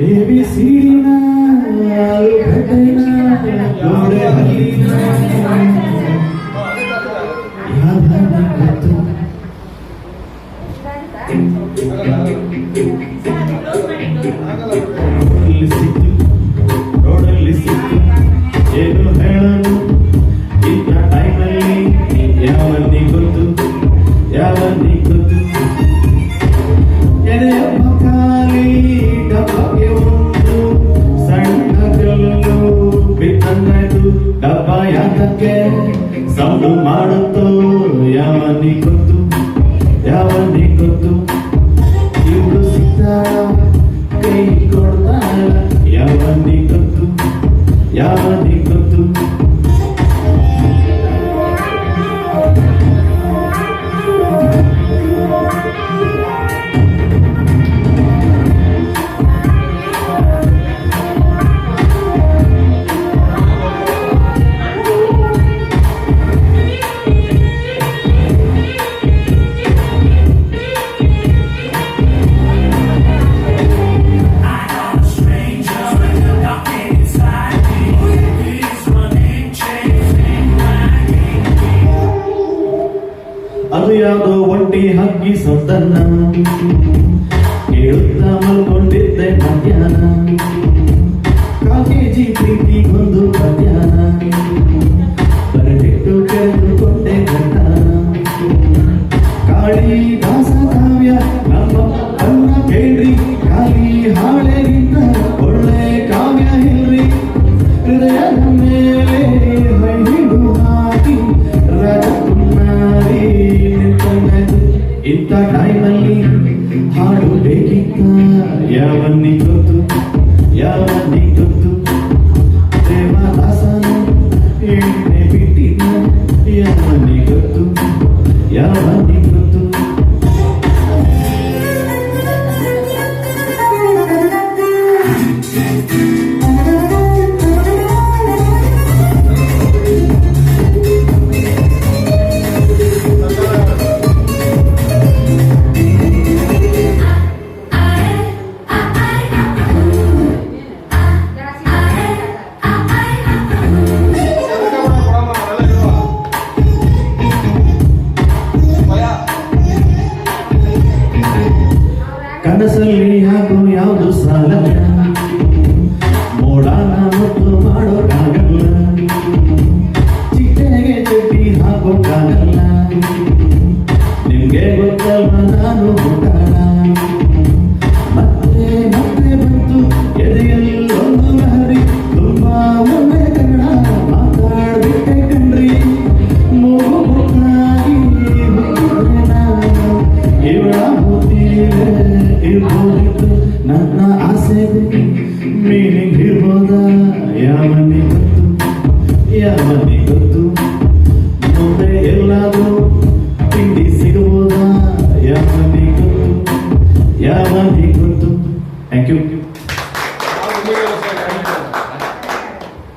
ABCನ ಗೋಡೆ ಹಲ್ಲಿನ ಇಲ್ಲಿ ಸಿಕ್ತು ರೋಡಲ್ಲಿ ಸಿಕ್ತು ಏನು ಹೇಳಲು ಇಂಥ ಟೈಮಲ್ಲಿ ಯಾವನ್ನಿ ಗೊತ್ತು ಎದೆಯಪ್ಪ ಖಾಲಿ ಡಬ್ಬಕ್ಕೆ ಒಂದು ಸಣ್ಣ ಕಲ್ಲು ಬಿತ್ತಂಗಾಯ್ತು ಡಬ್ಬ ಯಾತಕ್ಕೆ ಸೌಂಡು ಮಾಡುತ್ತೋ ಯಾವನ್ನಿ ಗೊತ್ತು ಇವ್ರು ಸಿಗ್ತಾರ ಕೈ ಕೊಡ್ತಾರ ಯಾವನ್ನಿ ಗೊತ್ತು ಅದು ಯಾವುದೋ ಒಂಟಿ ಹಕ್ಕಿ ಸೊತ್ತನ್ನ ಕೇಳುತ್ತಾ ಮಲ್ಕೊಂಡಿದ್ದೆ ಮಧ್ಯಾಹ್ನ ಕಾಕೇಜಿ ಪ್ರೀತಿಗೊಂದು ಮಧ್ಯಾಹ್ನ ಬರಬಿಟ್ಟು ಕೆರೆದುಕೊಂಡೆ ಗಂಡನ ಕಾಳಿದಾಸ ಕಾವ್ಯ ನಮ್ಮ ಅನ್ನ ಕೇಳ್ರಿ ಖಾಲಿ ಹಾಳೆಗಿಂತ ಒಳ್ಳೆ ಕಾವ್ಯ ಹೇಳ್ರಿ ಹೃದಯದ ಮೇಲೆ ಹಿಡು ಹಾಕಿ ರಾಜಕುಮಾರಿ ಇಂಥ ಟೈಮಲ್ಲಿ ಹಾಡು ಬೇಕಿತ್ತ ಯಾವನ್ನಿ ಗೊತ್ತು ದೇವದಾಸನು ಎಣ್ಣೆ ಬಿಟ್ಟಿದ್ದ ಯಾವನ್ನಿ ಗೊತ್ತು ಕನಸಲ್ಲಿ ಹಾಗೂ ಯಾವುದು ಸಾಲ